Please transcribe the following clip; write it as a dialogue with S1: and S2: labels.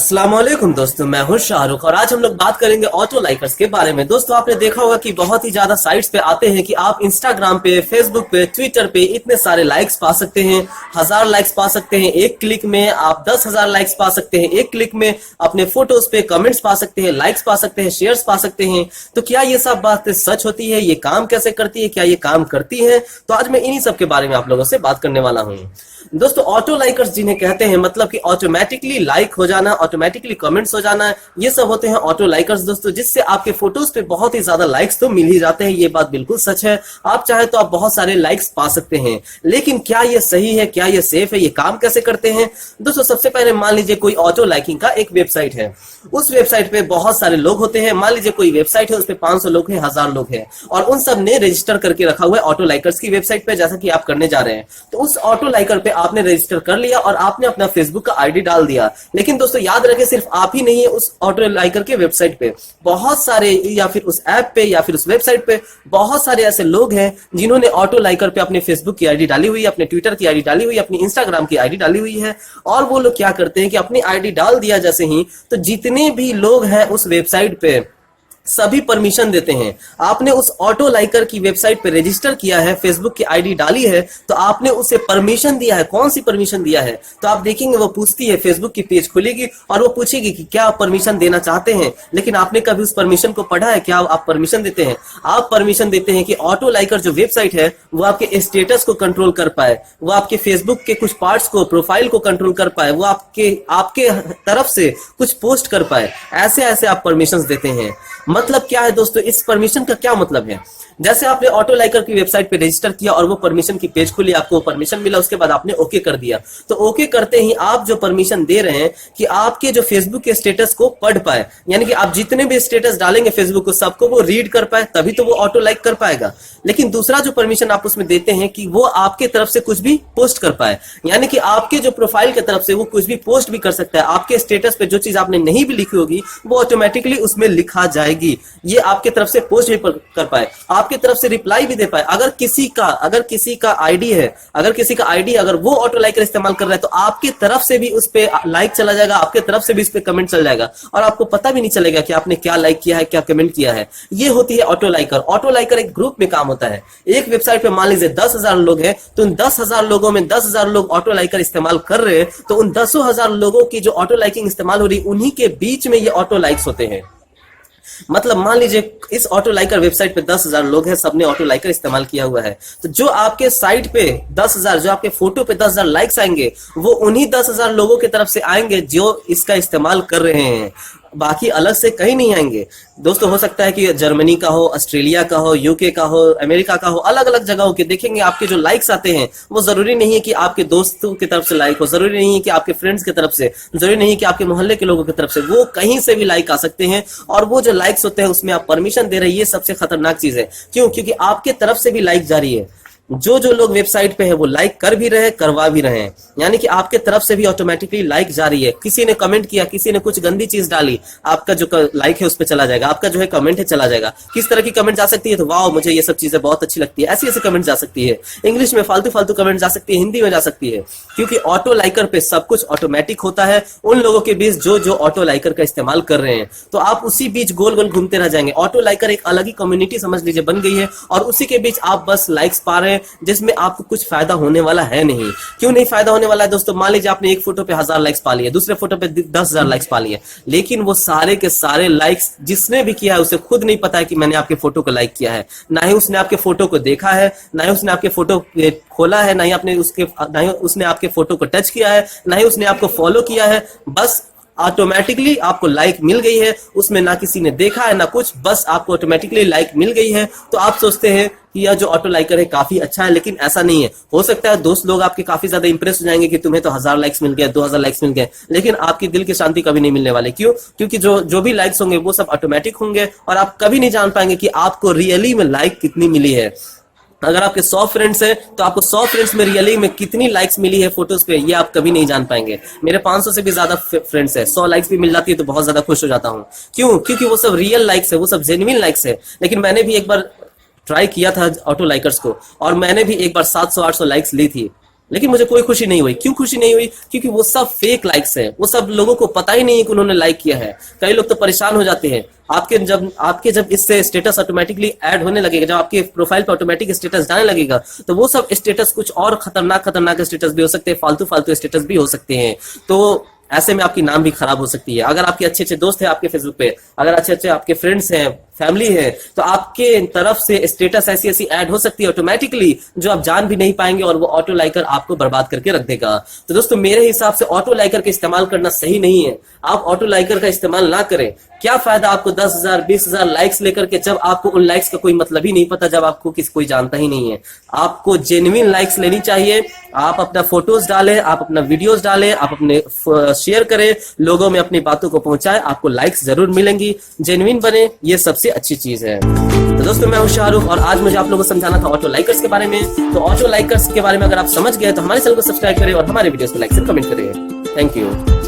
S1: अस्सलाम वालेकुम दोस्तों, मैं हूं शाहरुख और आज हम लोग बात करेंगे ऑटो लाइकर्स के बारे में। दोस्तों आपने देखा होगा कि बहुत ही ज्यादा साइट्स पे आते हैं कि आप इंस्टाग्राम पे, फेसबुक पे, ट्विटर पे इतने सारे लाइक्स पा सकते हैं, 1000 लाइक्स पा सकते हैं एक क्लिक में, आप 10,000 लाइक्स पा सकते हैं एक क्लिक में, अपने फोटोज पे कमेंट्स पा सकते हैं, लाइक्स पा सकते हैं, शेयर्स पा सकते हैं। तो क्या ये सब बातें सच होती है? ये काम कैसे करती है? क्या ये काम करती है? तो आज मैं इन्हीं सब के बारे में आप लोगों से बात करने वाला हूँ। दोस्तों ऑटो लाइकर्स जिन्हें कहते हैं, मतलब कि ऑटोमेटिकली लाइक हो जाना, ऑटोमेटिकली कमेंट्स हो जाना, ये सब होते हैं ऑटो लाइकर्स दोस्तों, जिससे आपके फोटोज पे बहुत ही ज्यादा लाइक्स तो मिल ही जाते हैं। ये बात बिल्कुल सच है। आप चाहे तो आप बहुत सारे लाइक्स पा सकते हैं, लेकिन क्या ये सही है? क्या ये सेफ है? ये काम कैसे करते हैं? दोस्तों सबसे पहले मान लीजिए कोई ऑटो लाइकिंग का एक वेबसाइट है, उस वेबसाइट पे बहुत सारे लोग होते हैं। मान लीजिए कोई वेबसाइट है, उस पे 500 लोग हैं, 1000 लोग हैं, और उन सब ने रजिस्टर करके रखा हुआ है ऑटो लाइकर्स की वेबसाइट पे, जैसा कि आप करने जा रहे हैं। तो उस ऑटो लाइकर पे आपने रजिस्टर कर लिया और आपने अपना फेसबुक का आईडी डाल दिया। लेकिन दोस्तों याद रखें, सिर्फ आप ही नहीं है उस ऑटो लाइकर के वेबसाइट पे, बहुत सारे, या फिर उस ऐप पे या फिर उस वेबसाइट पे बहुत सारे ऐसे लोग हैं जिन्होंने ऑटो लाइकर पे अपने फेसबुक की आईडी डाली हुई है, अपने ट्विटर की आईडी डाली हुई है, अपनी इंस्टाग्राम की आईडी डाली हुई है। और वो लोग क्या करते हैं कि अपनी आईडी डाल दिया जैसे ही, तो जितने भी लोग हैं उस वेबसाइट पे सभी परमिशन देते हैं। आपने उस ऑटो लाइकर की वेबसाइट पे रजिस्टर किया है, फेसबुक की आईडी डाली है, तो आपने उसे परमिशन दिया है। कौन सी परमिशन दिया है? तो आप देखेंगे वो पूछती है, फेसबुक की पेज खुलेगी और वो पूछेगी कि क्या आप परमिशन देना चाहते हैं। लेकिन आपने कभी उस परमिशन को पढ़ा है? क्या आप परमिशन देते हैं? आप परमिशन देते हैं कि ऑटो लाइकर जो वेबसाइट है वो आपके स्टेटस को कंट्रोल कर पाए, वो आपके फेसबुक के कुछ पार्ट्स को, प्रोफाइल को कंट्रोल कर पाए, वो आपके तरफ से कुछ पोस्ट कर पाए। ऐसे ऐसे आप परमिशन देते हैं। मतलब क्या है दोस्तों, इस परमिशन का क्या मतलब है? जैसे आपने ऑटो लाइकर की वेबसाइट पे रजिस्टर किया और वो परमिशन की पेज खुली, आपको परमिशन मिला, उसके बाद आपने ओके कर दिया। तो ओके करते ही आप जो परमिशन दे रहे हैं कि आपके जो फेसबुक के स्टेटस को पढ़ पाए, यानी कि आप जितने भी स्टेटस डालेंगे फेसबुक को, सबको वो रीड कर पाए, तभी तो वो ऑटो लाइक कर पाएगा। लेकिन दूसरा जो परमिशन आप उसमें देते हैं कि वो आपके तरफ से कुछ भी पोस्ट कर पाए, यानी कि आपके जो प्रोफाइल की तरफ से वो कुछ भी पोस्ट भी कर सकता है। आपके स्टेटस पे जो चीज आपने नहीं भी लिखी होगी वो ऑटोमेटिकली उसमें लिखा जाएगी। ये आपके तरफ से पोस्ट भी कर पाए, आपके तरफ से रिप्लाई भी दे पाए। अगर किसी का आईडी है, अगर वो ऑटो लाइकर इस्तेमाल कर रहा है, तो आपके तरफ से भी उस पे लाइक चला जाएगा, आपके तरफ से भी उस पे कमेंट चल जाएगा, और आपको पता भी नहीं चलेगा कि आपने क्या लाइक किया है, क्या कमेंट किया है। ये होती है ऑटो लाइकर। ऑटो लाइकर एक ग्रुप में काम होता है। एक वेबसाइट पे मान लीजिए 10,000 लोग हैं, तो उन 10,000 लोगों में 10,000 लोग ऑटो लाइकर इस्तेमाल कर रहे हैं, तो उन 10,000 लोगों की जो ऑटो लाइकिंग इस्तेमाल हो रही है, उन्हीं के बीच में ये ऑटो लाइक्स होते हैं। मतलब मान लीजिए इस ऑटो लाइकर वेबसाइट पे 10,000 लोग हैं, सबने ऑटो लाइकर इस्तेमाल किया हुआ है, तो जो आपके साइट पे 10,000, जो आपके फोटो पे 10,000 लाइक्स आएंगे, वो उन्हीं 10,000 लोगों की तरफ से आएंगे जो इसका इस्तेमाल कर रहे हैं, बाकी अलग से कहीं नहीं आएंगे। दोस्तों हो सकता है कि जर्मनी का हो, ऑस्ट्रेलिया का हो, यूके का हो, अमेरिका का हो, अलग अलग जगहों के देखेंगे आपके जो लाइक्स आते हैं, वो जरूरी नहीं है कि आपके दोस्तों की तरफ से लाइक हो, जरूरी नहीं है कि आपके फ्रेंड्स की तरफ से, जरूरी नहीं है कि आपके मोहल्ले के लोगों की तरफ से, वो कहीं से भी लाइक आ सकते हैं। और वो जो लाइक्स होते हैं उसमें आप परमिशन दे रहे हैं, ये सबसे खतरनाक चीज है। क्यों? क्योंकि आपके तरफ से भी लाइक जा रही है। जो लोग वेबसाइट पे है वो लाइक कर भी रहे हैं, करवा भी रहे हैं, यानी कि आपके तरफ से भी ऑटोमेटिकली लाइक जा रही है। किसी ने कमेंट किया, किसी ने कुछ गंदी चीज डाली, आपका जो लाइक है उस पर चला जाएगा, आपका जो है कमेंट है चला जाएगा। किस तरह की कमेंट जा सकती है? तो वाह, मुझे ये सब चीजें बहुत अच्छी लगती है, ऐसी ऐसी कमेंट जा सकती है। इंग्लिश में फालतू फालतू कमेंट जा सकती है, हिंदी में जा सकती है, क्योंकि ऑटो लाइकर पे सब कुछ ऑटोमेटिक होता है। उन लोगों के बीच जो ऑटो लाइकर का इस्तेमाल कर रहे हैं, तो आप उसी बीच गोल गोल घूमते रह जाएंगे। ऑटो लाइकर एक अलग ही कम्युनिटी समझ लीजिए बन गई है, और उसी के बीच आप बस लाइक्स पा रहे हैं, जिसमें आपको कुछ फायदा होने वाला है नहीं। क्यों नहीं फायदा होने वाला है दोस्तों? मान लीजिए आपने एक फोटो पे 1000 लाइक्स पा लिए, दूसरे फोटो पे 10,000 लाइक्स पा लिए, लेकिन वो सारे के सारे लाइक्स जिसने भी किया है उसे खुद नहीं पता है कि मैंने आपके फोटो को लाइक किया है। ना ही उसने आपके फोटो को देखा है, ना ही उसने आपके फोटो खोला है, ना ही उसने आपके फोटो को टच किया है, ना ही उसने आपको फॉलो किया है। बस ऑटोमेटिकली आपको लाइक मिल गई है, उसमें ना किसी ने देखा है ना कुछ, बस आपको ऑटोमेटिकली लाइक मिल गई है। तो आप सोचते हैं कि यह जो ऑटो लाइकर है काफी अच्छा है, लेकिन ऐसा नहीं है। हो सकता है दोस्त लोग आपके काफी ज्यादा इंप्रेस हो जाएंगे कि तुम्हें तो 1000 लाइक्स मिल गए, 2000 लाइक्स मिल गए, लेकिन आपकी दिल की शांति कभी नहीं मिलने वाले। क्यों? क्योंकि जो भी लाइक्स होंगे वो सब ऑटोमेटिक होंगे, और आप कभी नहीं जान पाएंगे कि आपको रियली में लाइक कितनी मिली है। अगर आपके 100 फ्रेंड्स हैं, तो आपको 100 फ्रेंड्स में रियली में कितनी लाइक्स मिली है फोटोज पे, ये आप कभी नहीं जान पाएंगे। मेरे 500 से भी ज्यादा फ्रेंड्स है, 100 लाइक्स भी मिल जाती है तो बहुत ज्यादा खुश हो जाता हूँ। क्यों? क्योंकि वो सब रियल लाइक्स है, वो सब जेन्युइन लाइक्स है। लेकिन मैंने भी एक बार ट्राई किया था ऑटो लाइकर्स को, और मैंने भी एक बार 700-800 लाइक्स ली थी। लेकिन मुझे कोई खुशी नहीं हुई। क्यों खुशी नहीं हुई? क्योंकि वो सब फेक लाइक्स है, वो सब लोगों को पता ही नहीं है कि उन्होंने लाइक किया है। कई लोग तो परेशान हो जाते हैं। आपके जब इससे स्टेटस ऑटोमेटिकली ऐड होने लगेगा, जब आपके प्रोफाइल पे ऑटोमेटिक स्टेटस जाने लगेगा, तो वो सब स्टेटस कुछ और खतरनाक स्टेटस भी हो सकते हैं, फालतू स्टेटस भी हो सकते हैं। तो ऐसे में आपकी नाम भी खराब हो सकती है। अगर आपके अच्छे दोस्त हैं आपके फेसबुक पे, अगर अच्छे आपके फ्रेंड्स हैं, फैमिली है, तो आपके तरफ से स्टेटस ऐसी ऐड हो सकती है ऑटोमेटिकली, जो आप जान भी नहीं पाएंगे, और वो ऑटो लाइकर आपको बर्बाद करके रख देगा। तो दोस्तों मेरे हिसाब से ऑटो लाइकर का इस्तेमाल करना सही नहीं है। आप ऑटो लाइकर का इस्तेमाल ना करें। क्या फायदा आपको 10,000 20,000 लाइक्स लेकर के, जब आपको उन लाइक्स का कोई मतलब ही नहीं पता, जब आपको कोई जानता ही नहीं है। आपको जेन्युइन लाइक्स लेनी चाहिए। आप अपना फोटोज डालें, आप अपना वीडियोस डालें, आप अपने शेयर करें, लोगों में अपनी बातों को पहुंचाएं, आपको लाइक्स जरूर मिलेंगी। जेन्युइन बने, ये सबसे अच्छी चीज है। तो दोस्तों मैं हूं शाहरुख, और आज मुझे आप लोगों को समझाना था ऑटो लाइकर्स के बारे में। तो ऑटो लाइकर्स के बारे में अगर आप समझ गए तो हमारे चैनल को सब्सक्राइब करें और हमारे वीडियोस को लाइक से कमेंट करें। Thank you.